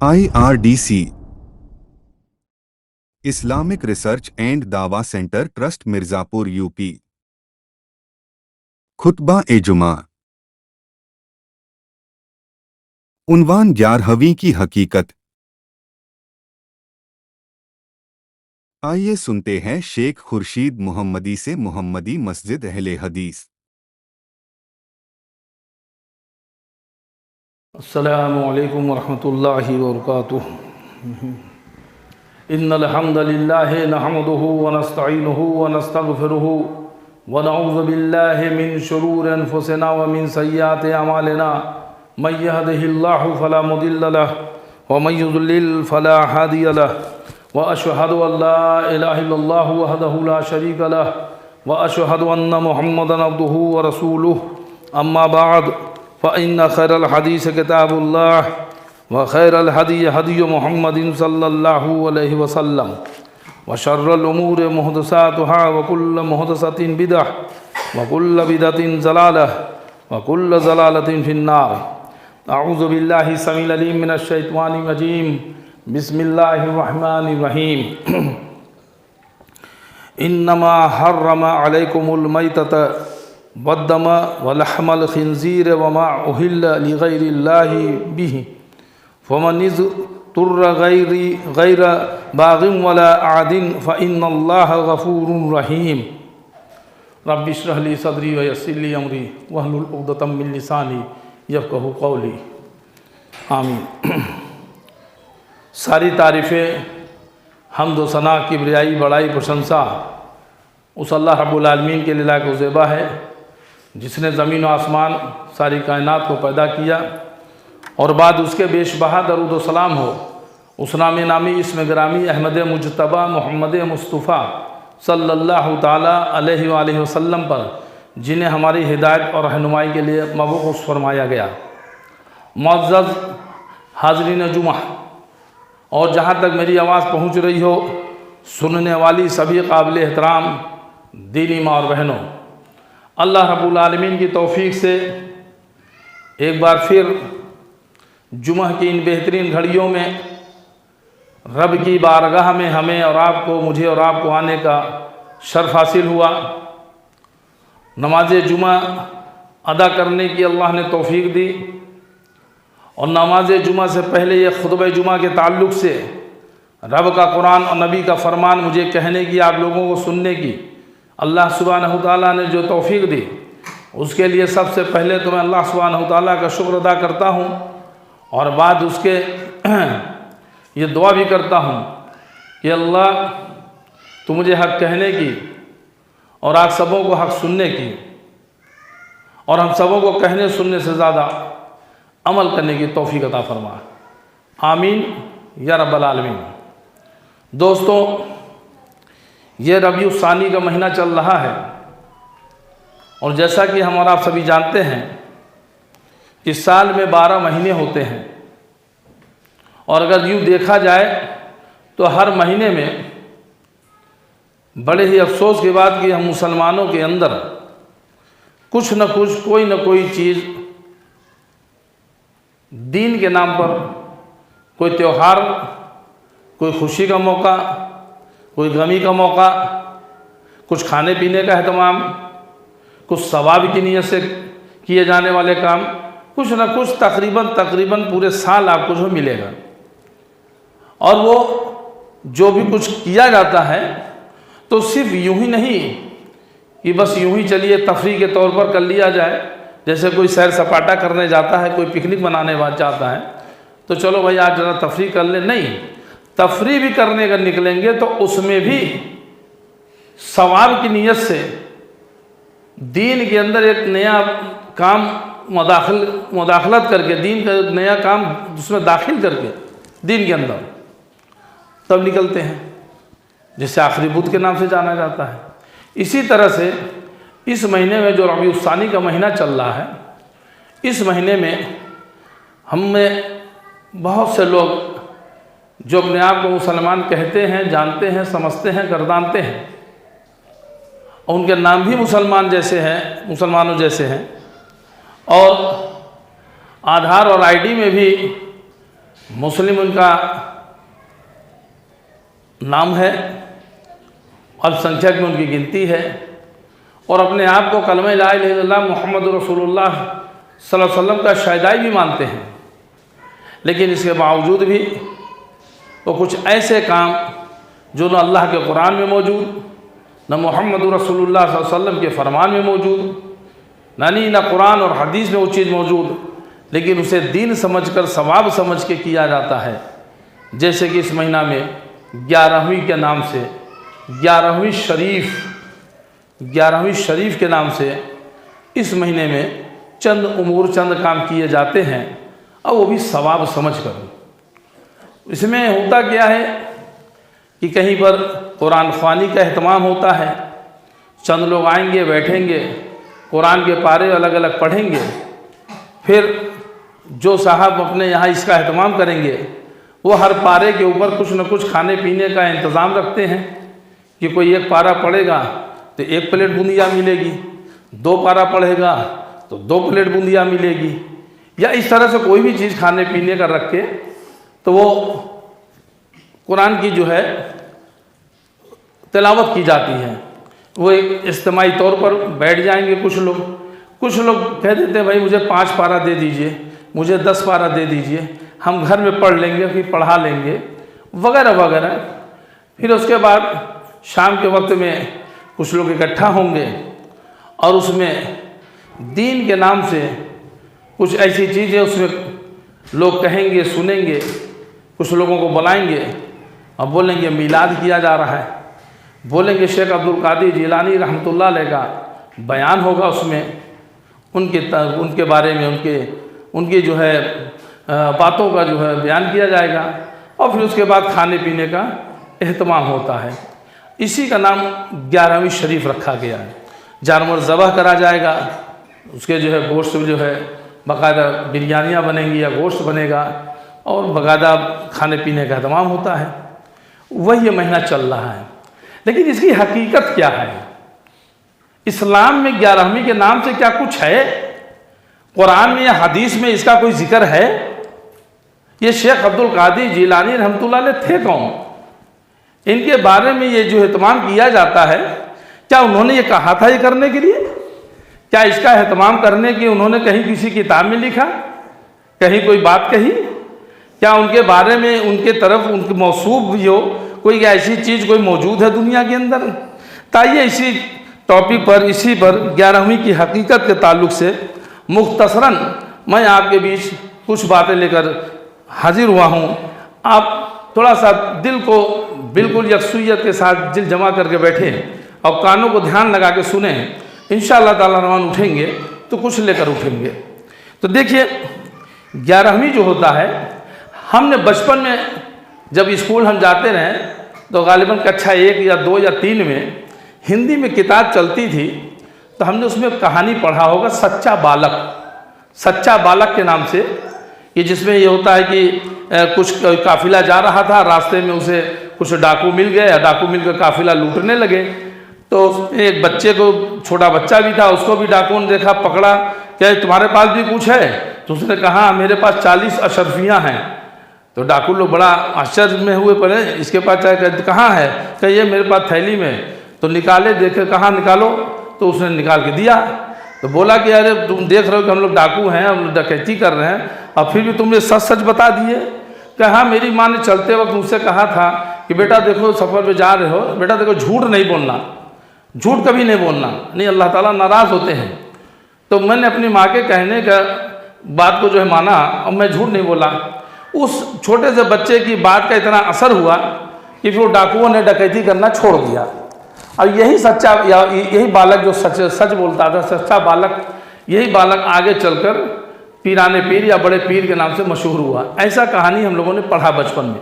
IRDC Islamic research and दावा centre trust Mirzapur UP. खुतबा ए जुमा। उन्वान 11वीं की हकीकत। आइए सुनते हैं शेख खुर्शीद मोहम्मदी से मोहम्मदी मस्जिद अहले हदीस। अस्सलामु अलैकुम वरहमतुल्लाहि वबरकातुहू। इन्नल हम्दलिल्लाहि नहमदुहु व नस्तईनुहु व नस्तगफिरुहु व नऊज़ु बिल्लाहि मिन शुरूरि अनफुसिना व मिन सय्यिआति अमालिना। मन यहदिहिल्लाहु फला मुदिल्ल लहु व मन युद्लिल फला हादिय लहु व अशहदु अन ला इलाहा इल्लल्लाहु वहदहु ला शरीका लहु व अशहदु अन्न मुहम्मदन अब्दुहु व रसूलुहु। अम्मा बाद फ़इन्न खैरल हदीस किताबुल्लाह व खैरल हदी हदी मुहम्मदिन सल्लल्लाहु अलैहि वसल्लम व शर्रल उमूर मुहदसातुहा व कुल्ल मुहदसतिन बिदअह व कुल्ल बिदअतिन ज़लालह व कुल्ल ज़लालतिन फिन्नार। अऊज़ु बिल्लाहि समील अलीम मिनश शैतानिर रजीम। बिस्मिल्लाहिर रहमानिर रहीम। इन्नमा हर्रमा अलैकुमुल मैतत वद्दम वलहमल खिंजीर वमा उहिल्ल लिगैरिल्लाहि बिही फमन इज़्तुर्र गैर बागिन वला आदिन फ़इन्नल्लाह गफूरुर रहीम। रब्बि इश्रह ली सदरी व यस्सिर ली अमरी वहलुल उक़दतम मिन लिसानी यफ़क़हू क़ौली। आमीन। सारी तारीफ़ें हम्द व सना किब्रियाई बड़ाई प्रशंसा उस अल्लाह रब्बुल आलमीन के लिए लायक व ज़ेबा है जिसने ज़मीन व आसमान सारी कायनात को पैदा किया और बाद उसके बेशबहा दरूद व सलाम हो उस नामी इसम ग्रामी अहमद मुजतबा मोहम्मद मुस्तफ़ा सल्लल्लाहु ताला अलैहि वसल्लम पर जिन्हें हमारी हिदायत और रहनुमाई के लिए मबऊस फरमाया गया। मुअज़्ज़ज़ हाज़रीन जुमा और जहाँ तक मेरी आवाज़ पहुँच रही हो सुनने वाली सभी काबिल एहतराम दीनी माँ और बहनों, अल्लाह रब्बुल आलमीन की तौफ़ीक़ से एक बार फिर जुमा की इन बेहतरीन घड़ियों में रब की बारगाह में हमें और आपको मुझे और आपको आने का शर्फ़ हासिल हुआ। नमाज जुमा अदा करने की अल्लाह ने तौफ़ीक़ दी और नमाज जुमा से पहले ये खुतबा जुमा के ताल्लुक़ से रब का कुरान और नबी का फरमान मुझे कहने की, आप लोगों को सुनने की अल्लाह सुब्हानहू तआला ने जो तौफ़ीक़ दी उसके लिए सबसे पहले तो मैं अल्लाह सुब्हानहू तआला का शुक्र अदा करता हूँ और बाद उसके ये दुआ भी करता हूँ कि अल्लाह तो मुझे हक़ कहने की और आप सबों को हक़ सुनने की और हम सबों को कहने सुनने से ज़्यादा अमल करने की तौफ़ीक़ अता फरमा। आमीन या रब्बल आलमीन। दोस्तों, ये रबीउ सानी का महीना चल रहा है और जैसा कि हम और आप सभी जानते हैं कि साल में 12 महीने होते हैं और अगर यूँ देखा जाए तो हर महीने में बड़े ही अफसोस की बात कि हम मुसलमानों के अंदर कुछ न कुछ कोई न कोई चीज़ दीन के नाम पर, कोई त्यौहार, कोई खुशी का मौका, कोई गमी का मौका, कुछ खाने पीने का अहतमाम, कुछ सवाब की नीयत से किए जाने वाले काम, कुछ न कुछ तकरीबन पूरे साल आपको जो मिलेगा। और वो जो भी कुछ किया जाता है तो सिर्फ यूं ही नहीं कि बस यूं ही चलिए तफरीह के तौर पर कर लिया जाए, जैसे कोई सैर सपाटा करने जाता है, कोई पिकनिक मनाने जाता है तो चलो भाई आज ज़रा तफरीह कर ले। नहीं, तफरीह भी करने अगर निकलेंगे तो उसमें भी सवाब की नीयत से दीन के अंदर एक नया काम मुदाखलत करके, दीन का नया काम उसमें दाखिल करके दीन के अंदर तब निकलते हैं, जिसे आखिरी बुध के नाम से जाना जाता है। इसी तरह से इस महीने में जो रबीउ सानी का महीना चल रहा है, इस महीने में हम में बहुत से लोग जो अपने आप को मुसलमान कहते हैं, जानते हैं, समझते हैं, गर्दानते हैं और उनके नाम भी मुसलमानों जैसे हैं और आधार और आईडी में भी मुस्लिम उनका नाम है, अल्पसंख्यक में उनकी गिनती है, और अपने आप को कलमा ला इलाहा इल्लल्लाह मुहम्मद रसूलुल्लाह सल्लल्लाहु अलैहि वसल्लम का शहीदाई भी मानते हैं। लेकिन इसके बावजूद भी वो कुछ ऐसे काम जो न अल्लाह के कुरान में मौजूद, न मुहम्मद रसूलुल्लाह सल्लल्लाहु अलैहि वसल्लम के फरमान में मौजूद, न कुरान और हदीस में वो चीज़ मौजूद, लेकिन उसे दीन समझकर सवाब समझ के किया जाता है। जैसे कि इस महीना में 11वीं के नाम से 11वीं शरीफ के नाम से इस महीने में चंद उमूर, चंद काम किए जाते हैं, और वो भी सवाब समझ कर। इसमें होता क्या है कि कहीं पर कुरान ख्वानी का अहतमाम होता है, चंद लोग आएंगे, बैठेंगे, कुरान के पारे अलग अलग पढ़ेंगे, फिर जो साहब अपने यहाँ इसका अहतमाम करेंगे वो हर पारे के ऊपर कुछ न कुछ खाने पीने का इंतज़ाम रखते हैं कि कोई एक पारा पढ़ेगा तो 1 प्लेट बूंदिया मिलेगी, 2 पारा पढ़ेगा तो 2 प्लेट बूंदिया मिलेगी, या इस तरह से कोई भी चीज़ खाने पीने का रख के तो वो कुरान की जो है तिलावत की जाती है। वो एक इज्तिमाई तौर पर बैठ जाएंगे कुछ लोग कह देते हैं भाई मुझे 5 पारा दे दीजिए, मुझे 10 पारा दे दीजिए, हम घर में पढ़ लेंगे, फिर पढ़ा लेंगे, वगैरह वगैरह। फिर उसके बाद शाम के वक्त में कुछ लोग इकट्ठा होंगे और उसमें दीन के नाम से कुछ ऐसी चीज़ें उसमें लोग कहेंगे, सुनेंगे, कुछ लोगों को बुलाएंगे और बोलेंगे मिलाद किया जा रहा है, बोलेंगे शेख अब्दुल कादिर जिलानी रहमतुल्लाह अलैह का बयान होगा, उसमें उनके बारे में उनकी जो है बातों का जो है बयान किया जाएगा, और फिर उसके बाद खाने पीने का एहतमाम होता है। इसी का नाम 11वीं शरीफ रखा गया है। जानवर ज़बह करा जाएगा, उसके जो है गोश्त जो है बाकायदा बिरयानियाँ बनेंगी या गोश्त बनेगा, और बाकायदा खाने पीने का एहतमाम होता है। वही ये महीना चल रहा है। लेकिन इसकी हकीकत क्या है? इस्लाम में 11वीं के नाम से क्या कुछ है? कुरान में या हदीस में इसका कोई जिक्र है? ये शेख अब्दुल कादिर जिलानी रहमतुल्लाह अलैह थे कौन? इनके बारे में ये जो एहतमाम किया जाता है, क्या उन्होंने ये कहा था ये करने के लिए? क्या इसका एहतमाम करने की उन्होंने कहीं किसी किताब में लिखा, कहीं कोई बात कही? क्या उनके बारे में उनके तरफ उनके मौसूफ भी हो कोई ऐसी चीज़ कोई मौजूद है दुनिया के अंदर? ताइए इसी टॉपिक पर, इसी पर 11वीं की हकीकत के ताल्लुक से मुख्तसरन मैं आपके बीच कुछ बातें लेकर हाजिर हुआ हूँ। आप थोड़ा सा दिल को बिल्कुल यकसुयत के साथ दिल जमा करके बैठें और कानों को ध्यान लगा के सुने। इंशाअल्लाह ताला रहमान उठेंगे तो कुछ लेकर उठेंगे। तो देखिए 11वीं जो होता है, हमने बचपन में जब स्कूल हम जाते रहे तो गालिबन कक्षा 1 या 2 या 3 में हिंदी में किताब चलती थी, तो हमने उसमें कहानी पढ़ा होगा सच्चा बालक के नाम से, कि जिसमें ये होता है कि कुछ काफिला जा रहा था, रास्ते में उसे कुछ डाकू मिल गए, डाकू मिलकर काफिला लूटने लगे। तो एक बच्चे को, छोटा बच्चा भी था, उसको भी डाकुओं ने देखा, पकड़ा, क्या तुम्हारे पास भी कुछ है? तो उसने कहा मेरे पास 40 अशरफियाँ हैं। तो डाकू लोग बड़ा आश्चर्य में हुए, पड़े इसके पास चाहे कहाँ है? क्या ये मेरे पास थैली में। तो निकाले, देखे, कहाँ निकालो? तो उसने निकाल के दिया। तो बोला कि अरे तुम देख रहे हो कि हम लोग डाकू हैं, हम लोग डकैती कर रहे हैं, और फिर भी तुमने सच सच बता दिए। क्या हाँ, मेरी माँ ने चलते वक्त मुझसे कहा था कि बेटा देखो सफ़र में जा रहे हो, बेटा देखो झूठ नहीं बोलना, झूठ कभी नहीं बोलना, नहीं अल्लाह ताला नाराज़ होते हैं। तो मैंने अपनी माँ के कहने का बात को जो है माना और मैं झूठ नहीं बोला। उस छोटे से बच्चे की बात का इतना असर हुआ कि फिर डाकुओं ने डकैती करना छोड़ दिया। और यही सच्चा, या यही बालक जो सच बोलता था, सच्चा बालक, यही बालक आगे चलकर पीराने पीर या बड़े पीर के नाम से मशहूर हुआ। ऐसा कहानी हम लोगों ने पढ़ा बचपन में।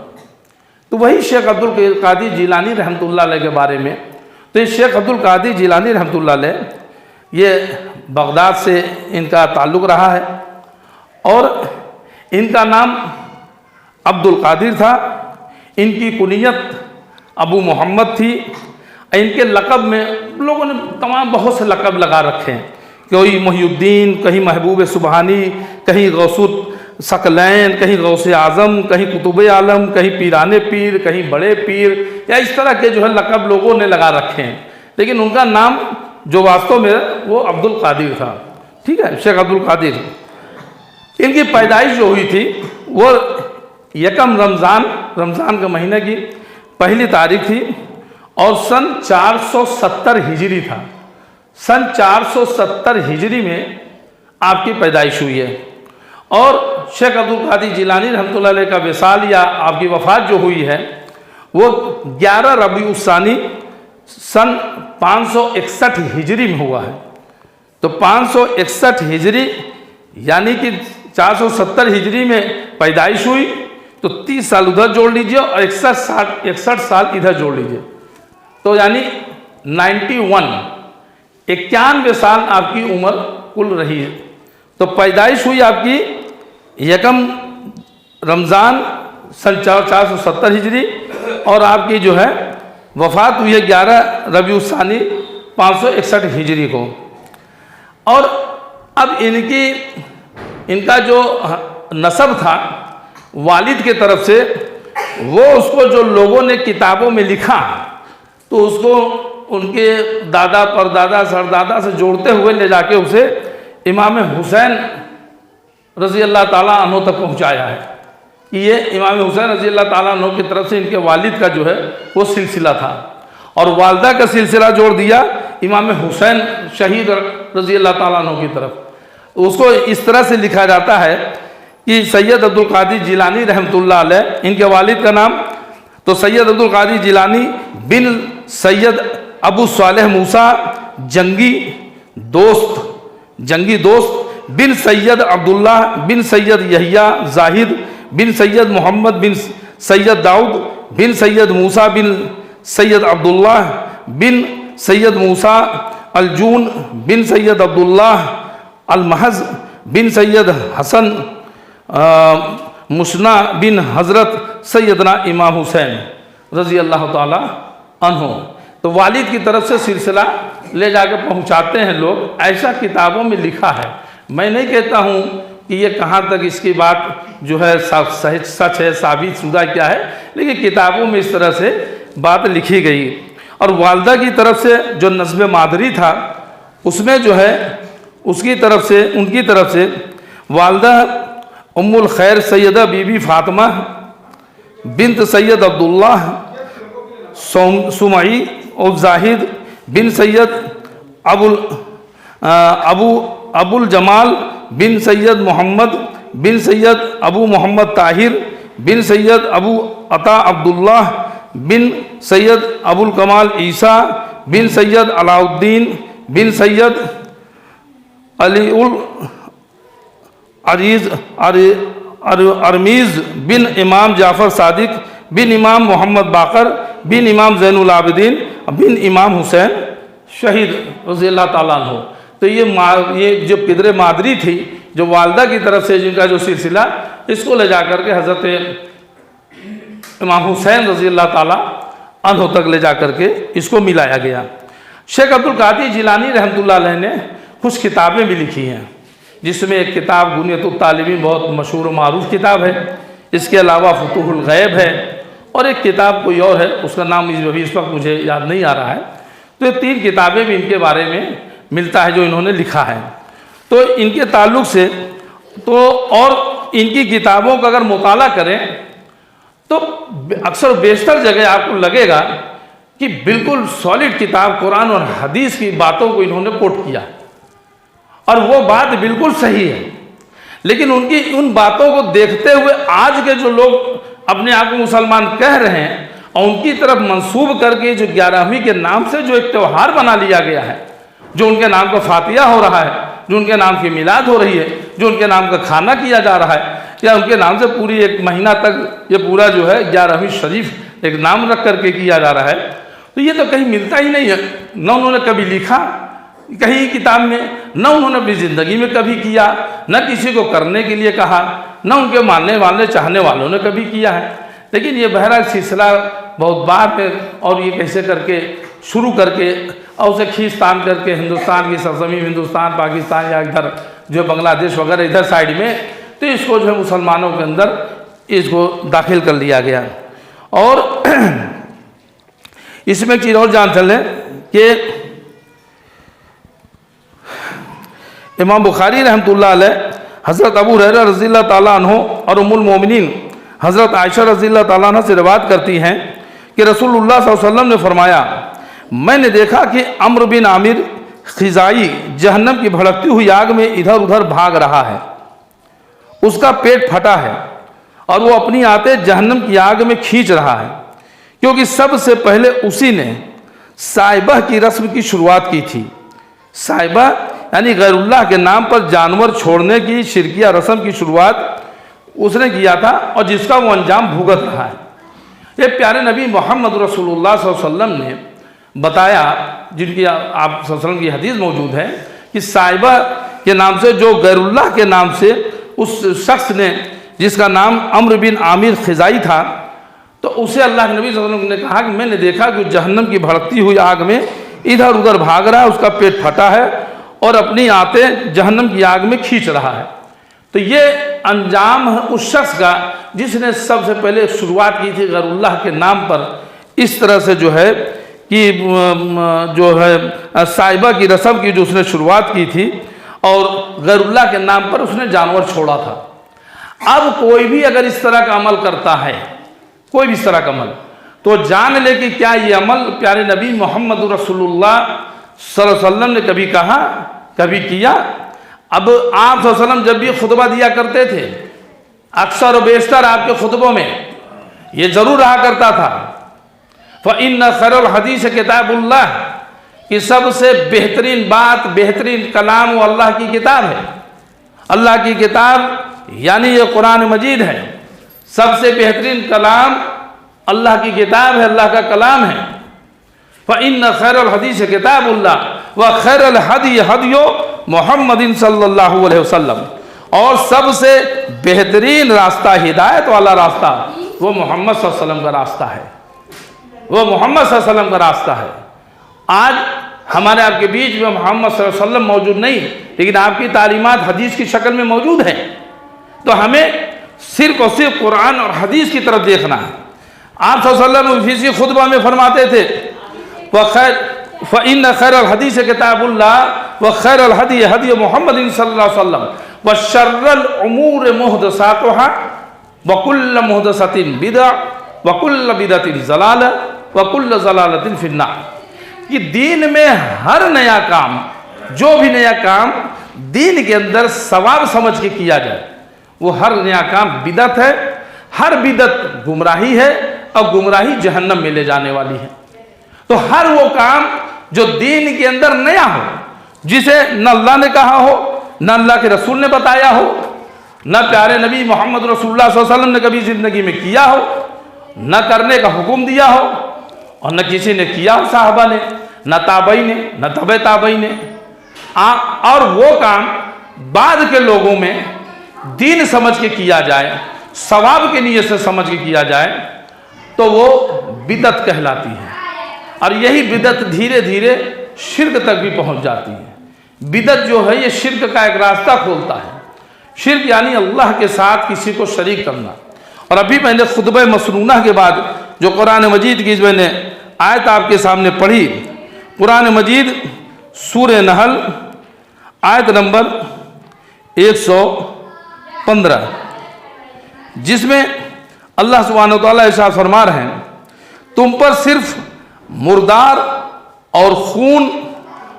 तो वही शेख अब्दुल कादिर जिलानी रहमतुल्लाह अलैह के बारे में। तो ये शेख अब्दुल कादिर जिलानी रहमतुल्लाह अलैह, ये बगदाद से इनका ताल्लुक़ रहा है, और इनका नाम अब्दुल कादिर था, इनकी कुनियत अबू मोहम्मद थी। इनके लक़ब में लोगों ने तमाम बहुत से लक़ब लगा रखे हैं, कोई मोहिउद्दीन, कहीं महबूब सुबहानी, कहीं सकलैन, कहीं गौसे आज़म, कहीं कुतुब आलम, कहीं पीराने पीर, कहीं बड़े पीर, या इस तरह के जो है लक़ब लोगों ने लगा रखे हैं, लेकिन उनका नाम जो वास्तव में वो अब्दुल कादिर था। ठीक है, शेख अब्दुल कादिर। इनकी पैदाइश जो हुई थी वो यकम रमज़ान के महीने की पहली तारीख थी और सन 470 हिजरी था। सन 470 हिजरी में आपकी पैदाइश हुई है। और शेख अब्दुल कादिर जिलानी रहमतुल्लाह अलैह का विसाल या आपकी वफ़ात जो हुई है वो 11 रबीउल सानी सन 561 हिजरी में हुआ है। तो 561 हिजरी यानी कि 470 हिजरी में पैदाइश हुई, तो 30 साल उधर जोड़ लीजिए और 61 साल इधर जोड़ लीजिए, तो यानी 91 साल आपकी उम्र कुल रही है। तो पैदाइश हुई आपकी यकम रमज़ान सन 470 हिजरी और आपकी जो है वफ़ात हुई है 11 रबीउल सानी 561 हिजरी को। और अब इनका जो नसब था वालिद के तरफ से, वो उसको जो लोगों ने किताबों में लिखा तो उसको उनके दादा परदादा सरदादा से जोड़ते हुए ले जाके उसे इमाम हुसैन रज़ी अल्लाह ताला अन्हु तक पहुंचाया है कि ये इमाम हुसैन रज़ी अल्लाह ताला अन्हु की तरफ से इनके वालिद का जो है वो सिलसिला था, और वालदा का सिलसिला जोड़ दिया इमाम हुसैन शहीद रज़ी अल्लाह ताला अन्हु की तरफ। उसको इस तरह से लिखा जाता है कि सैयद अब्दुल कादिर जिलानी रहमतुल्लाह अलैह, इनके वालिद का नाम तो सैयद अब्दुल कादिर जिलानी बिन सैयद अबू सालेह मूसा जंगी दोस्त बिन सैयद अब्दुल्लाह बिन सैयद यहिया जाहिद बिन सैयद मोहम्मद बिन सैयद दाऊद बिन सैयद मूसा बिन सैयद अब्दुल्लाह बिन सैयद मूसा अलजून बिन सैयद अब्दुल्लाह अलमहज बिन सैयद हसन मुसना बिन हज़रत सैयदना इमाम हुसैन रज़ी अल्लाह ताला अन्हो। तो वालिद की तरफ से सिलसिला ले जाकर पहुंचाते हैं लोग, ऐसा किताबों में लिखा है। मैं नहीं कहता हूं कि ये कहाँ तक इसकी बात जो है सच है, साबित शुदा क्या है, लेकिन किताबों में इस तरह से बात लिखी गई। और वालदा की तरफ से जो नस्ब मादरी था उसमें जो है उनकी तरफ से वालदा उम्मुल खैर सैयदा बीबी फातिमा बिन्त सैयद अब्दुल्लाह सुमई और जाहिद बिन सैयद अबुल जमाल बिन सैयद मोहम्मद बिन सैयद अबू मोहम्मद ताहिर बिन सैयद अबू अता अब्दुल्लाह बिन सैयद अबुल कमाल ईसा बिन सैयद अलाउद्दीन बिन सैयद अलीउल अरमीज़ बिन इमाम जाफ़र सादिक बिन इमाम मोहम्मद बाकर बिन इमाम ज़ैनुल आबिदीन बिन इमाम हुसैन शहीद रज़ी अल्लाह ताला अन्हु। तो ये जो पिदर मादरी थी, जो वालदा की तरफ से जिनका जो सिलसिला, इसको ले जा कर के हज़रत इमाम हुसैन रज़ी अल्लाह ताला अन्हु तक ले जा कर के इसको मिलाया गया। शेख अब्दुल कादिर जिलानी रहमतुल्लाह अलैह ने कुछ किताबें भी लिखी हैं, जिसमें एक किताब गुनियतुत तालिबीन बहुत मशहूर मारूफ किताब है। इसके अलावा फुतूहुल गैब है और एक किताब कोई और है, उसका नाम इस वक्त मुझे याद नहीं आ रहा है। तो ये 3 किताबें भी इनके बारे में मिलता है जो इन्होंने लिखा है। तो इनके ताल्लुक़ से तो और इनकी किताबों का अगर मुताला करें तो अक्सर बेशतर जगह आपको लगेगा कि बिल्कुल सॉलिड किताब कुरान और हदीस की बातों को इन्होंने कोट किया और वो बात बिल्कुल सही है। लेकिन उनकी उन बातों को देखते हुए आज के जो लोग अपने आप को मुसलमान कह रहे हैं और उनकी तरफ मंसूब करके जो 11वीं के नाम से जो एक त्यौहार बना लिया गया है, जो उनके नाम का फातिया हो रहा है, जो उनके नाम की मिलाद हो रही है, जो उनके नाम का खाना किया जा रहा है, या उनके नाम से पूरी एक महीना तक ये पूरा जो है 11वीं शरीफ एक नाम रख करके किया जा रहा है, तो ये तो कहीं मिलता ही नहीं है। न उन्होंने कभी लिखा कहीं किताब में, न उन्होंने अपनी ज़िंदगी में कभी किया, न किसी को करने के लिए कहा, न उनके मानने वाले चाहने वालों ने कभी किया है। लेकिन ये बहरहाल सिलसिला बहुत बार में और ये कैसे करके शुरू करके और उसे खींच तान करके हिंदुस्तान की सरजमीन, हिंदुस्तान पाकिस्तान या इधर जो बांग्लादेश वगैरह इधर साइड में तो इसको जो है मुसलमानों के अंदर इसको दाखिल कर लिया गया। और इसमें एक चीज़ और जान चलें कि इमाम बुखारी रहमतुल्लाह अलैह हज़रत अबू हुरैरा रज़ियल्लाहु ताला अन्हु और उम्मुल मोमिनीन हज़रत आयशा रज़ियल्लाहु ताला अन्हा से रिवायत करती हैं कि रसूलुल्लाह सल्लल्लाहु अलैहि वसल्लम ने फरमाया, मैंने देखा कि अम्र बिन आमिर खिज़ाई जहन्नम की भड़कती हुई आग में इधर उधर भाग रहा है, उसका पेट फटा है और वो अपनी आते जहन्नम की आग में खींच रहा है, क्योंकि सबसे पहले उसी ने साइबह की रस्म की शुरुआत की थी। साइबह यानी गैरुल्लाह के नाम पर जानवर छोड़ने की शिरकिया रस्म की शुरुआत उसने किया था और जिसका वो अंजाम भुगत रहा है। ये प्यारे नबी मोहम्मद रसूलुल्लाह सल्लल्लाहु अलैहि वसल्लम ने बताया, जिनकी आप सल्लल्लाहु अलैहि वसल्लम की हदीस मौजूद है कि साइबा के नाम से, जो गैरुल्लाह के नाम से उस शख्स ने, जिसका नाम अम्र बिन आमिर खिज़ाई था, तो उसे अल्लाह के नबी सल्लल्लाहु अलैहि वसल्लम ने कहा कि मैंने देखा कि जहन्नम की भड़कती हुई आग में इधर उधर भाग रहा है, उसका पेट फटा है और अपनी आते जहन्नम की आग में खींच रहा है। तो ये अंजाम है उस शख्स का जिसने सबसे पहले शुरुआत की थी गैरुल्लाह के नाम पर, इस तरह से जो है कि जो है साइबा की रस्म की जो उसने शुरुआत की थी और गैरुल्लाह के नाम पर उसने जानवर छोड़ा था। अब कोई भी अगर इस तरह का अमल करता है, कोई भी इस तरह का अमल, तो जान ले कि क्या ये अमल प्यारे नबी मोहम्मद रसूलुल्लाह सल्लल्लाहु अलैहि वसल्लम ने कभी कहा, कभी किया। अब आप सल्लल्लाहु अलैहि वसल्लम जब भी खुतबा दिया करते थे, अक्सर और बेशतर आपके खुतबों में ये जरूर रहा करता था, फ़इन्न खैरुल हदीस किताबुल्लाह, कि सबसे बेहतरीन बात, बेहतरीन कलाम वो अल्लाह की किताब है। अल्लाह की किताब यानी ये कुरान मजीद है। सबसे बेहतरीन कलाम अल्लाह की किताब है, अल्लाह का कलाम है। फ़इन्न खैरुल हदीस किताबुल्लाह व खैरुल हदी हदियो मुहम्मदिन सल्लल्लाहु अलैहि वसल्लम, और सबसे बेहतरीन रास्ता, हिदायत वाला रास्ता वो मोहम्मद सल्लल्लाहु अलैहि वसल्लम का रास्ता है, वो मोहम्मद सल्लल्लाहु अलैहि वसल्लम का रास्ता है। आज हमारे आपके बीच में मोहम्मद सल्लल्लाहु अलैहि वसल्लम मौजूद नहीं, लेकिन आपकी तालीमात हदीस की शक्ल में मौजूद है। तो हमें सिर्फ और सिर्फ कुरान और हदीस की तरफ देखना है। आप सल्लल्लाहु अलैहि वसल्लम इसी खुतबा में फरमाते थे, फ़इन्न खैरुल हदीस किताबुल्लाह व खैरुल हदी हदी मुहम्मदिन सल्लल्लाहु अलैहि वसल्लम व शर्रुल उमूर मुहदसातुहा व कुल्लु मुहदसतिन बिदअ व कुल्लु बिदअतिन ज़लाला व कुल्लु ज़लालतिन फिन्नार। कि दीन में हर नया काम, जो भी नया काम दीन के अंदर सवाब समझ के किया जाए, वो हर नया काम बिदअत है। हर बिदअत गुमराही है और गुमराही जहन्नम में ले जाने वाली है। तो हर वो काम जो दीन के अंदर नया हो, जिसे न अल्लाह ने कहा हो, न अल्लाह के रसूल ने बताया हो, न प्यारे नबी मोहम्मद रसूलुल्लाह सल्लल्लाहु अलैहि वसल्लम ने कभी ज़िंदगी में किया हो, न करने का हुक्म दिया हो और न किसी ने किया हो, साहबा ने, न ताबई ने, न तबे ताबई ने। और वो काम बाद के लोगों में दीन समझ के किया जाए, सवाब के नीयत से समझ के किया जाए, तो वो बिदअत कहलाती है। और यही बिदअत धीरे धीरे शिर्क तक भी पहुंच जाती है। बिदअत जो है ये शिर्क का एक रास्ता खोलता है। शिर्क यानी अल्लाह के साथ किसी को शरीक करना। और अभी मैंने खुतबा मसनूना के बाद जो कुरान मजीद की मैंने आयत आपके सामने पढ़ी, कुरान मजीद सूरह नहल आयत नंबर 115, जिसमें अल्लाह सुब्हानहू व तआला इरशाद फरमा रहे हैं, तुम पर सिर्फ मुर्दार और खून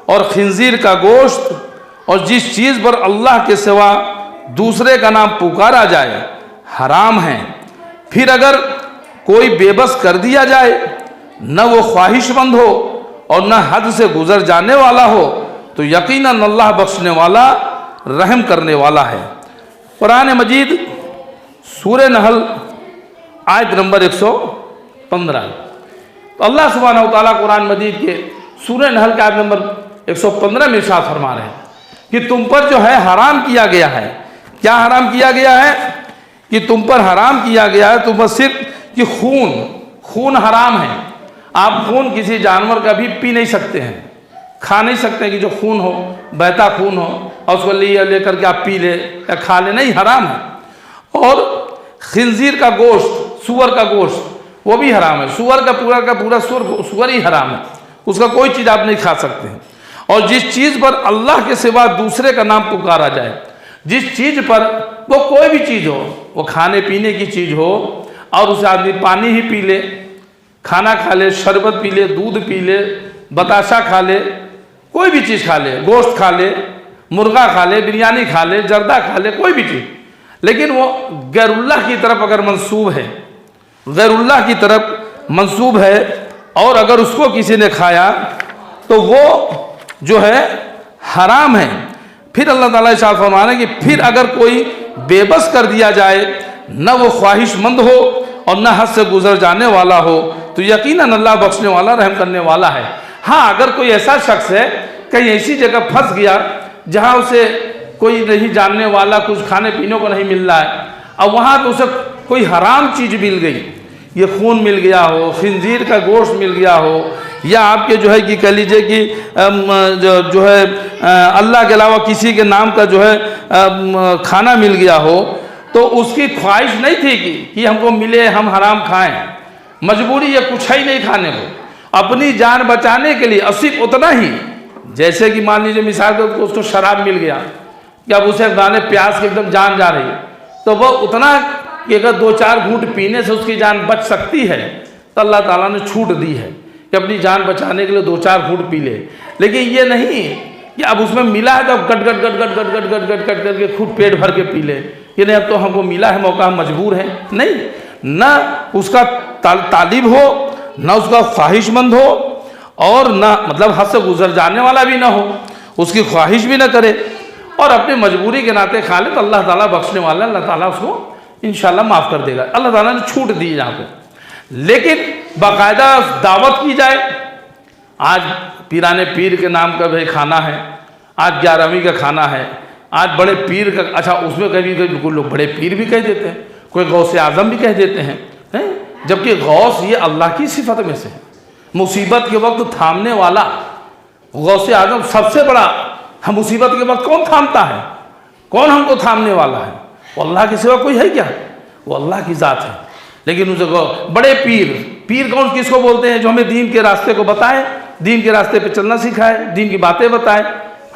और खिंजीर का गोश्त और जिस चीज़ पर अल्लाह के सिवा दूसरे का नाम पुकारा जाए हराम है। फिर अगर कोई बेबस कर दिया जाए, न वो ख्वाहिशमंद हो और न हद से गुजर जाने वाला हो, तो यकीनन अल्लाह बख्शने वाला, रहम करने वाला है। कुरान मजीद सूरह नहल आयत नंबर 115। तो अल्लाह सुब्हानहू व तआला कुरान मजीद के सूरह नहल के आयत नंबर 115 में इरशाद फरमा रहे हैं कि तुम पर जो है हराम किया गया है। क्या हराम किया गया है? कि तुम पर हराम किया गया है, तुम पर सिर्फ कि खून हराम है। आप खून किसी जानवर का भी पी नहीं सकते हैं, खा नहीं सकते हैं कि जो खून हो, बहता खून हो, और उसको लेकर के आप पी ले या खा ले, नहीं, हराम है। और खिंजीर का गोश्त, सूअर का गोश्त, वो भी हराम है। सूअर का पूरा सूअर ही हराम है, उसका कोई चीज़ आप नहीं खा सकते हैं। और जिस चीज़ पर अल्लाह के सिवा दूसरे का नाम पुकारा जाए, जिस चीज़ पर, वो कोई भी चीज़ हो, वो खाने पीने की चीज़ हो, और उसे आदमी पानी ही पी ले, खाना खा ले, शरबत पी ले, दूध पी ले, बताशा खा ले, कोई भी चीज़ खा ले, गोश्त खा ले, मुर्गा खा ले, बिरयानी खा ले, जर्दा खा ले, कोई भी चीज़, लेकिन वो गैरुल्लाह की तरफ अगर मंसूब है, गैरुल्लाह की तरफ मंसूब है, और अगर उसको किसी ने खाया तो वो जो है हराम है। फिर अल्लाह ताला इरशाद फरमाना कि फिर अगर कोई बेबस कर दिया जाए, न वो ख्वाहिशमंद हो और न हद से गुजर जाने वाला हो, तो यकीनन अल्लाह बख्शने वाला, रहम करने वाला है। हाँ, अगर कोई ऐसा शख्स है कहीं ऐसी जगह फंस गया जहाँ उसे कोई नहीं जानने वाला, कुछ खाने पीने को नहीं मिल रहा है, और वहाँ पर उसे कोई हराम चीज़ मिल गई, ये खून मिल गया हो, खिंजीर का गोश्त मिल गया हो, या आपके जो है कि कह लीजिए कि जो है अल्लाह के अलावा किसी के नाम का जो है खाना मिल गया हो, तो उसकी ख्वाहिश नहीं थी कि हमको मिले, हम हराम खाएं, मजबूरी ये कुछ ही नहीं खाने को, अपनी जान बचाने के लिए, और सिर्फ उतना ही, जैसे कि मान लीजिए मिसाल के उसको शराब मिल गया कि अब उसे गाने प्यास की एकदम जान जा रही, तो वह उतना कि अगर 2-4 घूंट पीने से उसकी जान बच सकती है, तो अल्लाह ताला ने छूट दी है कि अपनी जान बचाने के लिए 2-4 घूंट पी ले। लेकिन ये नहीं कि अब उसमें मिला है तो गट गट गट गट गट गट गट गट गट करके खूब पेट भर के पी ले, कि नहीं अब तो हमको मिला है मौका, हम मजबूर हैं। नहीं, न उसका तालिब हो, न उसका ख्वाहिशमंद हो, और न मतलब हद से गुजर जाने वाला भी ना हो, उसकी ख्वाहिश भी ना करे, और अपनी मजबूरी के नाते खा ले, तो अल्लाह ताला बख्शने वाला, अल्लाह ताला उसको इंशाल्लाह माफ़ कर देगा। अल्लाह ताला ने छूट दी यहाँ पे। लेकिन बाकायदा दावत की जाए, आज पीराने पीर के नाम का भाई खाना है, आज 11वीं का खाना है, आज बड़े पीर का, अच्छा उसमें कभी कभी लोग बड़े पीर भी कह देते हैं, कोई गौसे आज़म भी कह देते हैं, जबकि गौस ये अल्लाह की सिफत में से है, मुसीबत के वक्त थामने वाला गौसे आज़म सबसे बड़ा। हम मुसीबत के वक्त कौन थामता है, कौन हमको थामने वाला है? वो अल्लाह के सिवा कोई है क्या? वो अल्लाह की ज़ात है। लेकिन उसे बड़े पीर कौन किसको बोलते हैं? जो हमें दीन के रास्ते को बताए, दीन के रास्ते पे चलना सिखाए, दीन की बातें बताए,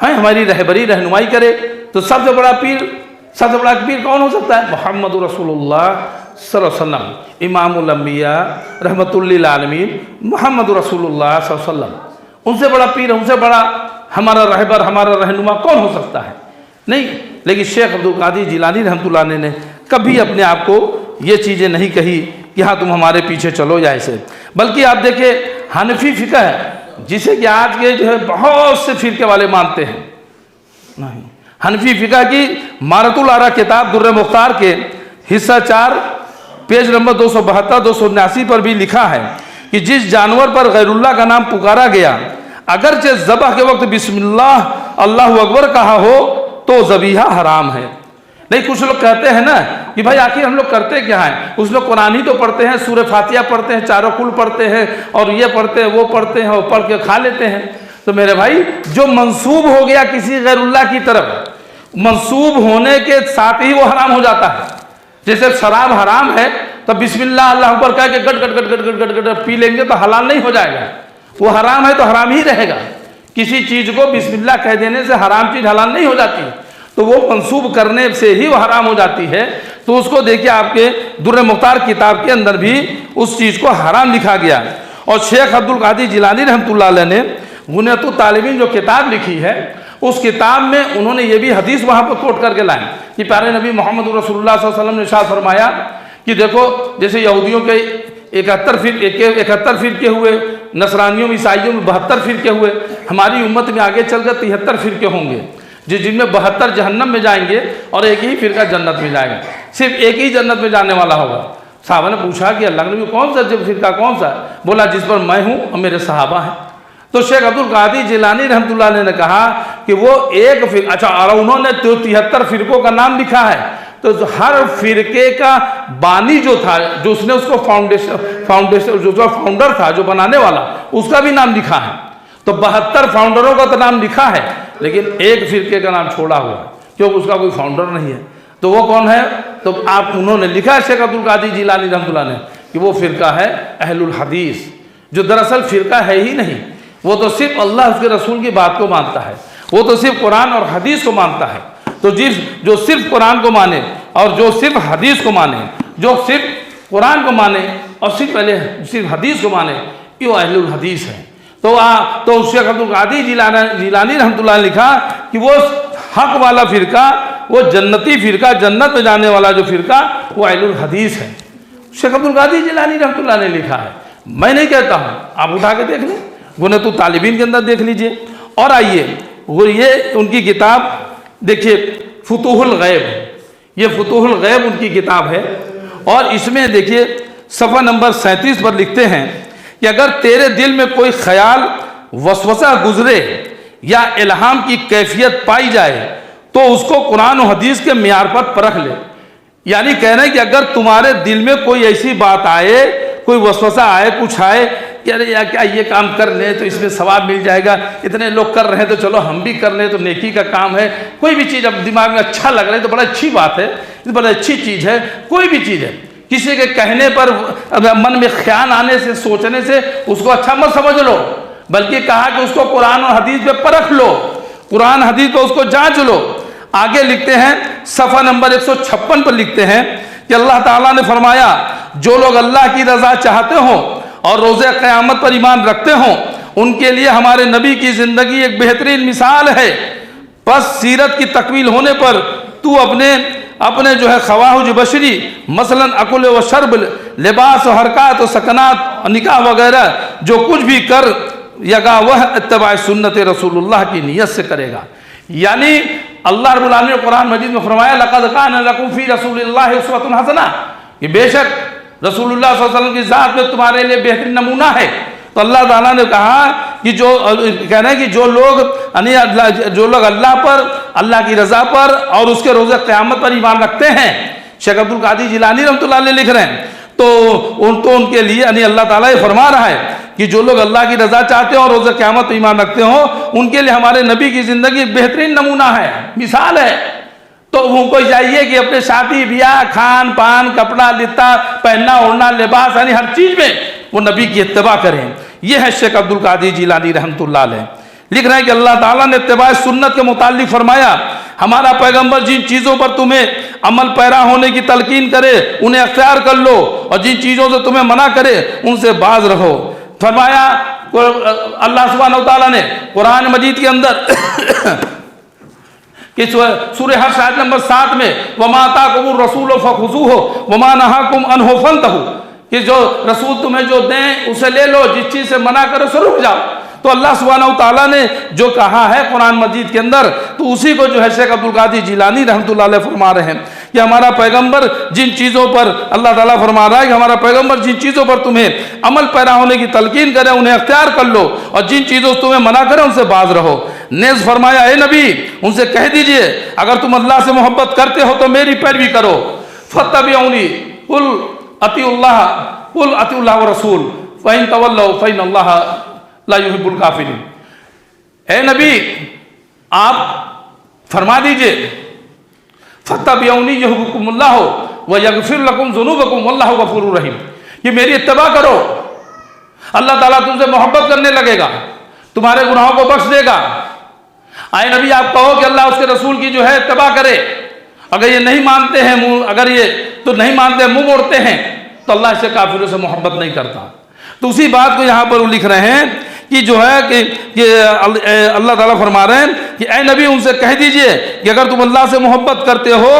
हैं, हमारी रहबरी रहनुमाई करे। तो सबसे बड़ा पीर कौन हो सकता है? मोहम्मद रसूलुल्लाह सल्लल्लाहु अलैहि वसल्लम, इमामुल अंबिया रहमतुल लिल आलमीन मोहम्मद रसूलुल्लाह सल्लल्लाहु अलैहि वसल्लम। उनसे बड़ा पीर, उनसे बड़ा हमारा रहबर, हमारा रहनुमा कौन हो सकता है? नहीं। लेकिन शेख अब्दुल कादिर जिलानी रहमतुल्लाह अलैह ने कभी अपने आप को ये चीज़ें नहीं कही कि हाँ तुम हमारे पीछे चलो या ऐसे। बल्कि आप देखिए हनफी फ़िक़्ह है, जिसे कि आज के जो है बहुत से फ़िरके वाले मानते हैं। नहीं, हनफी फ़िक़्ह की मारतुल आरा किताब दुर्र मुख्तार के हिस्सा 4 पेज नंबर 272-279 पर भी लिखा है कि जिस जानवर पर गैरुल्लाह का नाम पुकारा गया, अगरचे ज़बह के वक्त बिस्मिल्लाह अल्लाहु अकबर कहा हो तो ज़बीहा हराम है। नहीं, कुछ लोग कहते हैं ना कि भाई आखिर हम लोग करते क्या हैं? कुछ लोग कुरान ही तो पढ़ते हैं, सूरह फातिहा पढ़ते हैं, चारों कुल पढ़ते हैं, और ये पढ़ते हैं, वो पढ़ते हैं, और पढ़ के खा लेते हैं। तो मेरे भाई, जो मंसूब हो गया किसी गैरुल्लाह की तरफ, मंसूब होने के साथ ही वो हराम हो जाता है। जैसे शराब हराम है तो बिस्मिल्लाह अल्लाह अकबर कह के गट गट गट गट गट गट गट पी लेंगे तो हलाल नहीं हो जाएगा। वो हराम है तो हराम ही रहेगा। किसी चीज़ को बिस्मिल्लाह कह देने से हराम चीज़ हलाल नहीं हो जाती, तो वो मंसूब करने से ही वो हराम हो जाती है। तो उसको देखिए, आपके दुर्र मुख्तार किताब के अंदर भी उस चीज़ को हराम लिखा गया। और शेख अब्दुल कादिर जिलानी रहमतुल्लाह अलैह ने गुनियतुत तालिबीन जो किताब लिखी है, उस किताब में उन्होंने ये भी हदीस वहाँ पर कोट करके लाए कि प्यारे नबी मोहम्मद रसूलुल्लाह सल्लल्लाहु अलैहि वसल्लम ने इरशाद फरमाया कि देखो, जैसे यहूदियों के 71 फ़िरके हुए, नसरानियों में, ईसाइयों में 72 फ़िरके हुए, हमारी उम्मत में आगे चलकर 73 फ़िरके होंगे, जिनमें 72 जहन्नम में जाएंगे और एक ही फ़िरका जन्नत में जाएगा। सिर्फ एक ही जन्नत में जाने वाला होगा। साहबा ने पूछा कि अल्लाह नबी कौन सा फ़िरका, कौन सा? बोला जिस पर मैं हूँ और मेरे सहाबा हैं। तो शेख अब्दुल कादिर जिलानी रहमतुल्लाह अलैह ने कहा कि वो एक फ़िरका, अच्छा, और उन्होंने 73 फ़िरकों का नाम लिखा है, तो हर फ़िरके का बानी जो था, जो उसने उसको फाउंडेशन जो फाउंडर था, जो बनाने वाला, उसका भी नाम लिखा है। तो 72 फाउंडरों का तो नाम लिखा है, लेकिन एक फिरके का नाम छोड़ा हुआ है, क्योंकि उसका कोई फाउंडर नहीं है। तो वो कौन है? तो आप उन्होंने लिखा है शेख अब्दुल कादिर जिलानी रहमतुल्लाह ने कि वो फिरका है अहलुल हदीस, जो दरअसल फिरका है ही नहीं। वो तो सिर्फ अल्लाह उसके रसूल की बात को मानता है, वो तो सिर्फ कुरान और हदीस को मानता है। तो जो सिर्फ कुरान को माने और जो सिर्फ हदीस को माने, जो सिर्फ कुरान को माने और सिर्फ हदीस को माने, ये अहलुल हदीस है। तो शेख अब्दुल कादिर जिलानी रहमतुल्लाह ने लिखा कि वो हक वाला फिरका, वो जन्नती फिरका, जन्नत में जाने वाला जो फिरका, वो अहलुल हदीस है। शेख अब्दुल कादिर जिलानी रहमतुल्लाह ने लिखा है, मैं नहीं कहता हूँ, आप उठा के देख लें, गुनतु तालिबीन के अंदर देख लीजिए। और आइए वो ये उनकी किताब देखिए, फुतूहुल गैब, ये फुतूहुल गैब उनकी किताब है। और इसमें देखिए सफ़ा नंबर 37 पर लिखते हैं कि अगर तेरे दिल में कोई ख्याल वसवसा गुजरे या इल्हाम की कैफियत पाई जाए तो उसको कुरान और हदीस के मियार पर परख ले। यानी कह रहे हैं कि अगर तुम्हारे दिल में कोई ऐसी बात आए, कोई वसवसा आए, कुछ आए कि अरे यार क्या ये काम कर लें तो इसमें सवाब मिल जाएगा, इतने लोग कर रहे हैं तो चलो हम भी कर लें तो नेकी का काम है, कोई भी चीज़ अब दिमाग में अच्छा लग रहा है तो बड़ा अच्छी बात है, बड़ी अच्छी चीज़ है, कोई भी चीज़ है, किसी के कहने पर मन में ख्याल आने से, सोचने से उसको अच्छा मत समझ लो, बल्कि कहा कि उसको कुरान और हदीस पे परख लो, कुरान हदीस पे उसको जांच लो। आगे लिखते हैं सफ़ा नंबर 156 पर लिखते हैं कि अल्लाह ताला ने फरमाया, जो लोग अल्लाह की रज़ा चाहते हों और रोज़े क़यामत पर ईमान रखते हों, उनके लिए हमारे नबी की ज़िंदगी एक बेहतरीन मिसाल है। बस सीरत की तकमील होने पर तू अपने जो है ख़वाहुज बशरी, मसलन अकुल व शर्ब, लिबास व हरकत व सकनात, निकाह वगैरह जो कुछ भी कर यगा वह इत्तबा सुन्नत रसूलुल्लाह की नीयत से करेगा। यानी अल्लाह रब्बुल आलमीन ने कुरान मजीद में फरमाया, लक़द कान लकुम फ़ी रसूलिल्लाहि उस्वतुन हसना, कि बेशक रसूलुल्लाह सल्लल्लाहु अलैहि वसल्लम की ज़ात में तुम्हारे लिए बेहतरीन नमूना है। तो अल्लाह ताला ने कहा कि जो कह रहे हैं कि जो लोग अल्लाह पर, अल्लाह की रज़ा पर और उसके रोज़े क़यामत पर ईमान रखते हैं, शेख अब्दुल कादिर जिलानी रहमतुल्लाह अलैह लिख रहे हैं, तो उनके लिए यानी अल्लाह ताला ये फरमा रहा है कि जो लोग अल्लाह की रज़ा चाहते हो और रोज़े क़यामत पर ईमान रखते हो, उनके लिए हमारे नबी की ज़िंदगी एक बेहतरीन नमूना है, मिसाल है। तो उनको चाहिए कि अपने शादी ब्याह, खान पान, कपड़ा लित्ता, पहनना ओढ़ना, लिबास, यानी हर चीज़ में वो नबी की इत्तिबा करें। यह है शेख अब्दुल कादिर जिलानी रहमतुल्लाह अलैह लिख रहे हैं कि अल्लाह ताला ने इत्तिबा सुन्नत के मुताल्लिक फरमाया, हमारा पैगंबर जिन चीज़ों पर तुम्हें अमल पैरा होने की तलकीन करे उन्हें अख्तियार कर लो, और जिन चीज़ों से तुम्हें मना करे उनसे बाज रहो। फरमाया अल्लाह सुब्हानहू तआला ने कुरान मजीद के अंदर कि सूरह हश आयत नंबर 7 में, वमा आताकुमुर रसूल फखुज़ूहु वमा नहाकुम अन्हु फंतहू, कि जो रसूल तुम्हें जो दें उसे ले लो, जिस चीज़ से मना करो उसे रुक जाओ। तो अल्लाह सुब्हानहू तआला ने जो कहा है कुरान मजीद के अंदर, तो उसी को जो है शेख अब्दुल कादिर जिलानी रहमतुल्लाह अलैह फरमा रहे हैं कि हमारा पैगंबर जिन चीज़ों पर, अल्लाह ताला फरमा रहा है कि हमारा पैगंबर जिन चीज़ों पर तुम्हें अमल पैरा होने की तलकीन करे उन्हें अख्तियार कर लो, और जिन चीज़ों से तुम्हें मना करे उनसे बाज रहो। नेज़ फरमाया, ए नबी उनसे कह दीजिए, अगर तुम अल्लाह से मोहब्बत करते हो तो मेरी पैरवी करो, फत्तबिऊनी कुल अतिउल्लाह व रसूल फ़इन तवल्लौ फ़इन्नल्लाह ला युहिब्बुल काफ़िरीन। ए नबी आप फरमा दीजिए, फत्तबिऊनी युहिब्बुकुमुल्लाह व यग़फिर लकुम ज़ुनूबकुम वल्लाहु गफ़ूरुर रहीम, कि मेरी इत्तिबा करो, अल्लाह ताला तुमसे मोहब्बत करने लगेगा, तुम्हारे गुनाहों को बख्श देगा। आए नबी आप कहो कि अल्लाह उसके रसूल की जो है इत्तिबा करे, अगर ये नहीं मानते हैं, अगर ये तो नहीं मानते, मुंह मोड़ते हैं, तो अल्लाह इससे काफिरों से मोहब्बत नहीं करता। तो उसी बात को यहाँ पर वो लिख रहे हैं कि जो है कि अल्लाह ताला फरमा रहे हैं कि ए नबी उनसे कह दीजिए कि अगर तुम अल्लाह से मोहब्बत करते हो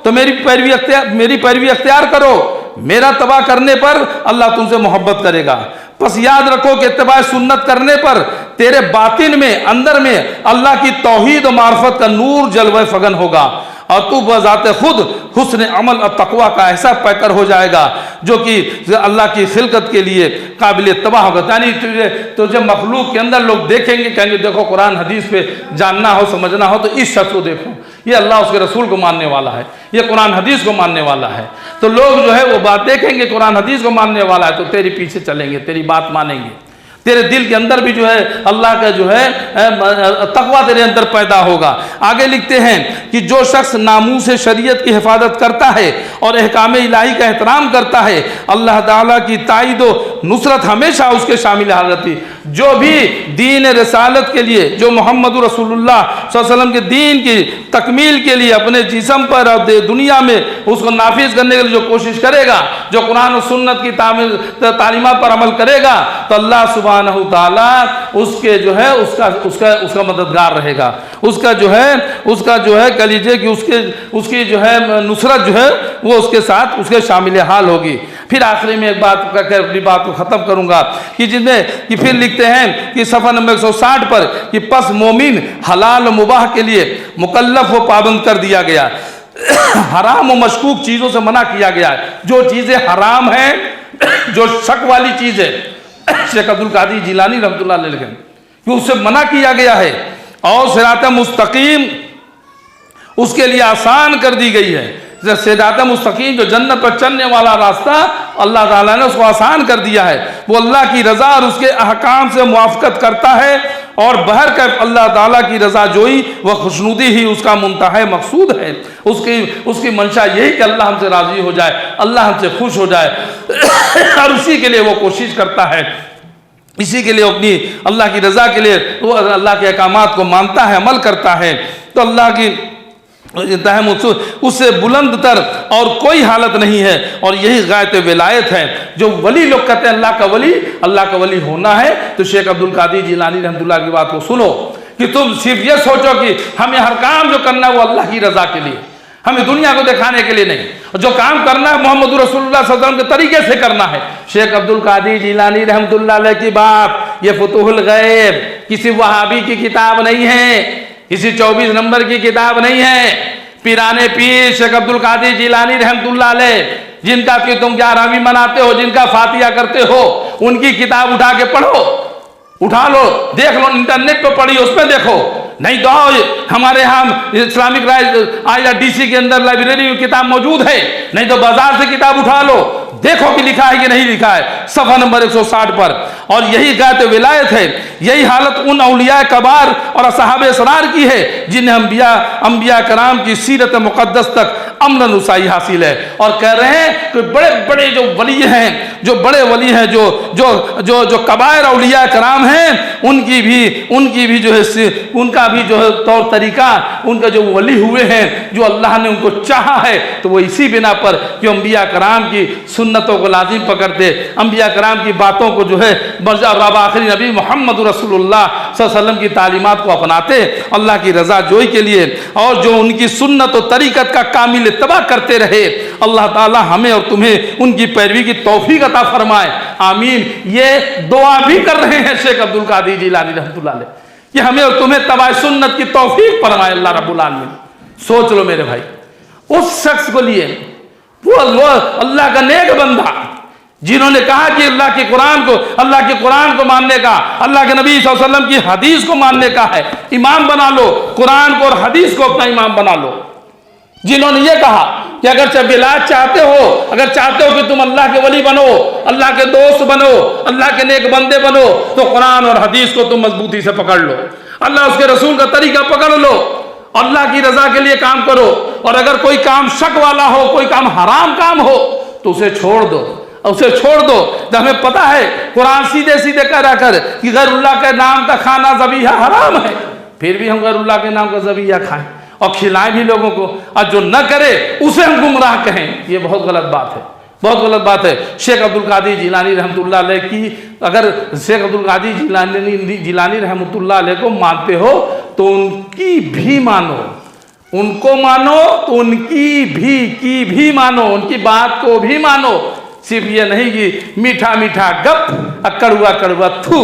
तो मेरी पैरवी अख्तियार करो, मेरा तबा करने पर अल्लाह तुमसे मोहब्बत करेगा। बस याद रखो कि इत्तिबा सुन्नत करने पर तेरे बातिन में, अंदर में अल्लाह की तौहीद और मार्फत का नूर जलवे फगन होगा, और तू बज़ाते खुद हुस्न अमल और तकवा का ऐसा पैकर हो जाएगा जो कि अल्लाह की खिलकत के लिए काबिल इत्तिबा होगा। यानी तुझे मखलूक के अंदर लोग देखेंगे, कहेंगे देखो कुरान हदीस पे जानना हो, समझना हो तो इस शख्स को देखो, ये अल्लाह उसके रसूल को मानने वाला है, ये कुरान हदीस को मानने वाला है। तो लोग जो है वो बात देखेंगे, कुरान हदीस को मानने वाला है, तो तेरे पीछे चलेंगे, तेरी बात मानेंगे। तेरे दिल के अंदर भी जो है अल्लाह का जो है तकवा तेरे अंदर पैदा होगा। आगे लिखते हैं कि जो शख्स नामूस शरीयत की हिफाजत करता है और अहकाम इलाही का एहतराम करता है, अल्लाह ताला की ताईद व नुसरत हमेशा उसके शामिल हाल रहती। जो भी दीन रिसालत के लिए, जो मोहम्मद रसूलुल्लाह सल्लल्लाहु अलैहि वसल्लम के दीन की तकमील के लिए अपने जिस्म पर और दुनिया में उसको नाफिज करने के लिए जो कोशिश करेगा, जो कुरान और सुन्नत की तालीमात पर अमल करेगा, तो अल्लाह सुब्हानहू तआला उसके जो है उसका मददगार रहेगा। उसका जो है कलीजे की उसकी जो है नुसरत जो है वो उसके साथ उसके शामिल हाल होगी। फिर आखिरी में एक बात कहकर अपनी बात को ख़त्म करूँगा कि जिसमें कि फिर लिखते हैं कि सफ़ा नंबर 160 पर कि पस मोमिन हलाल मुबाह के लिए मुकल्लफ व पाबंद कर दिया गया, हराम व मशकूक चीज़ों से मना किया गया है। जो चीज़ें हराम हैं, जो शक वाली चीज़ है, शेख अब्दुल कादिर जिलानी रहमतुल्लाह अलैह लिखें कि उससे मना किया गया है, और सिरात मुस्तकीम उसके लिए आसान कर दी गई है। सिरात मुस्तकीम जो जन्नत पर चलने वाला रास्ता अल्लाह ताला ने उसको आसान कर दिया है। वो अल्लाह की रज़ा और उसके अहकाम से मुआफ़क़त करता है, और बहर कर अल्लाह ताला की रज़ा जोई व खुशनुदी ही उसका मुंतहा मकसूद है। उसकी मंशा यही कि अल्लाह हमसे राज़ी हो जाए, अल्लाह हमसे खुश हो जाए, और उसी के लिए वो कोशिश करता है, इसी के लिए अपनी अल्लाह की रज़ा के लिए वो अल्लाह के अहकामात को मानता है, अमल करता है। तो अल्लाह की उससे बुलंद तर और कोई हालत नहीं है, और यही गायत विलायत है। जो वली लोग कहते हैं अल्लाह का वली होना है, तो शेख अब्दुल कादिर जिलानी रहमतुल्लाह की बात को सुनो कि तुम सिर्फ ये सोचो कि हमें हर काम जो करना है वो अल्लाह की रज़ा के लिए, हमें दुनिया को दिखाने के लिए नहीं, और जो काम करना है मोहम्मद रसूलुल्लाह सल्लल्लाहु अलैहि वसल्लम के तरीके से करना है। शेख अब्दुल कादिर जिलानी रहमतुल्लाह अलैह की बात, ये फुतुहुल गैब किसी वहाबी की किताब नहीं है, किसी 24 नंबर की किताब नहीं है। पीराने पीर शेख अब्दुल कादिर जिलानी रहमतुल्लाह अलैह, जिनका कि तुम 11वीं मनाते हो, जिनका फातिहा करते हो, उनकी किताब उठा के पढ़ो, उठा लो, देख लो, इंटरनेट पे पढ़ी, उसमें देखो। नहीं तो हमारे यहाँ इस्लामिक IRDC के अंदर लाइब्रेरी में किताब मौजूद है, नहीं तो बाजार से किताब उठा लो, देखो कि लिखा है कि नहीं लिखा है, सफ़ा नंबर 160 पर। और यही गायत विलायत है, यही हालत उन औलिया कबार और असहाब असरार की है जिन्हें अंबिया कराम की सीरत मुक़द्दस तक अमन रसाई हासिल है। और कह रहे हैं कि बड़े बड़े जो वली हैं, जो बड़े वली हैं, जो कबायर औलिया कराम हैं, उनकी भी जो है उनका भी जो है तौर तरीका, उनका जो वली हुए हैं, जो अल्लाह ने उनको चाहा है, तो वो इसी बिना पर कि अंबिया कराम की सुन्नतों को लाजिम पकड़ते, अंबिया कराम की बातों को जो है रब आखिरी नबी मोहम्मद रसूलुल्लाह सल्लल्लाहु अलैहि वसल्लम की तालीमात को अपनाते अल्लाह की रज़ा जोई के लिए, और जो उनकी सुन्नत और तरीक़त का कामिल इत्तबा करते रहे। अल्लाह ताला हमें और तुम्हें उनकी पैरवी की तौफीक अता फरमाए, आमीन। ये दुआ भी कर रहे हैं शेख अब्दुल कादिर जिलानी रहमतुल्लाह अलैह कि हमें और तुम्हें तबाय सुन्नत की तौफीक फरमाए अल्लाह रब्बुल आलमीन। सोच लो मेरे भाई, उस शख्स को लिए वो अल्लाह का नेक बंदा जिन्होंने कहा कि अल्लाह के कुरान को मानने का, अल्लाह के नबी सल्लल्लाहु अलैहि वसल्लम की हदीस को मानने का है, इमाम बना लो, कुरान को और हदीस को अपना इमाम बना लो। जिन्होंने ये कहा कि अगर चाहते हो कि तुम अल्लाह के वली बनो, अल्लाह के दोस्त बनो, अल्लाह के नेक बंदे बनो, तो कुरान और हदीस को तुम मजबूती से पकड़ लो, अल्लाह उसके रसूल का तरीका पकड़ लो, अल्लाह की रजा के लिए काम करो। और अगर कोई काम शक वाला हो, कोई काम हराम काम हो, तो उसे छोड़ दो। तो हमें पता है कुरान सीधे सीधे कह रहा कर कि गैरुल्लाह के नाम का खाना ज़बीहा हराम है, फिर भी हम गैरुल्लाह के नाम का ज़बीहा खाएं और खिलाएं भी लोगों को, और जो न करे उसे हम गुमराह कहें, ये बहुत गलत बात है, बहुत गलत बात है। शेख अब्दुल कादिर जिलानी रहमतुल्लाह अलैह की, अगर शेख अब्दुल कादिर जिलानी रहमतुल्लाह अलैह को मानते हो तो उनकी भी मानो, उनको मानो तो उनकी भी मानो, उनकी बात को भी मानो। सिर्फ ये नहीं कि मीठा मीठा गप, कड़ुआ कड़ुआ थू,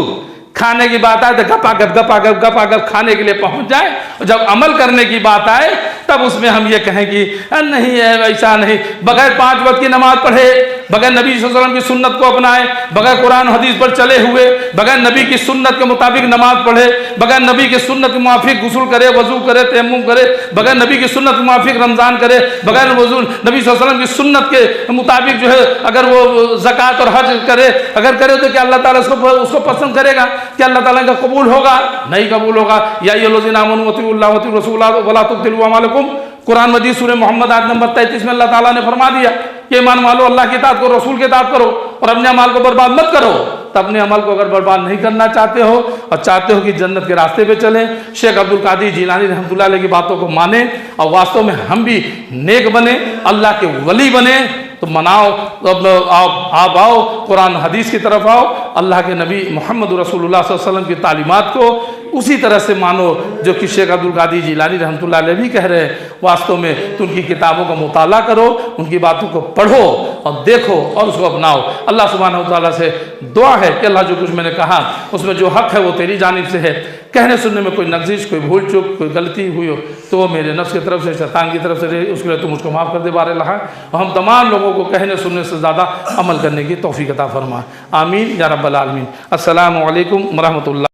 खाने की बात आए तो गपागप खाने के लिए पहुंच जाए, और जब अमल करने की बात आए तब उसमें हम ये कहें कि नहीं है, ऐसा नहीं, बगैर 5 वक्त की नमाज पढ़े, बगैर नबी सल्लल्लाहु अलैहि वसल्लम की सुन्नत को अपनाए, बगैर कुरान हदीस पर चले हुए, बगैर नबी की सुन्नत के मुताबिक नमाज पढ़े, बगैर नबी की सुन्नत के मुआफिक गुस्ल करे, वजू करे, तयम्मुम करे, बगैर नबी की सुन्नत के मुआफिक रमज़ान करे, बगैर वजू नबी सल्लल्लाहु अलैहि वसल्लम की सुन्नत के मुताबिक जो है अगर वो ज़कात और हज करे, अगर करे तो क्या अल्लाह ताला उसको पसंद करेगा? क्या अल्लाह ताला का कबूल होगा? नहीं कबूल होगा। या अय्युहल्लज़ीना आमनू अतीउल्लाह व अतीउर रसूला वला तुब्तिलू अमालकुम, कुरान मजीद सूरह मोहम्मद आयत नंबर 33 में अल्लाह ताला ने फरमा दिया कि ईमान वालो, अल्लाह की इताअत करो, रसूल की इताअत करो और अपने अमाल को बर्बाद मत करो। तो अपने अमल को अगर बर्बाद नहीं करना चाहते हो और चाहते हो कि जन्नत के रास्ते पे चलें, शेख अब्दुल कादिर जिलानी रहमतुल्लाह अलैह की बातों को माने और वास्तव में हम भी नेक बने, अल्लाह के वली बने, तो मनाओ, आप आओ, कुरान हदीस की तरफ आओ, अल्लाह के नबी मोहम्मद रसूलुल्लाह सल्लल्लाहु अलैहि वसल्लम की तालीमात को उसी तरह से मानो जो कि शेख अब्दुल कादिर जिलानी रहमतुल्लाह अलैह भी कह रहे हैं। वास्तव में तो उनकी किताबों का मुताला करो, उनकी बातों को पढ़ो और देखो और उसको अपनाओ। अल्लाह सुब्हानहू व तआला से दुआ है कि अल्लाह जो कुछ मैंने कहा उसमें जो हक़ है वो तेरी जानिब से है, कहने सुनने में कोई नगजिश, कोई भूल चूक, कोई गलती हुई हो तो वो मेरे नफ्स की तरफ से, शैतान की तरफ से रही, उसके लिए तुम मुझको माफ़ कर दे बार अल्लाह। और हम तमाम लोगों को कहने सुनने से ज़्यादा अमल करने की तौफीक अता फरमा। आमीन या रब्बल आलमीन। अस्सलामु अलैकुम व रहमतुल्लाह।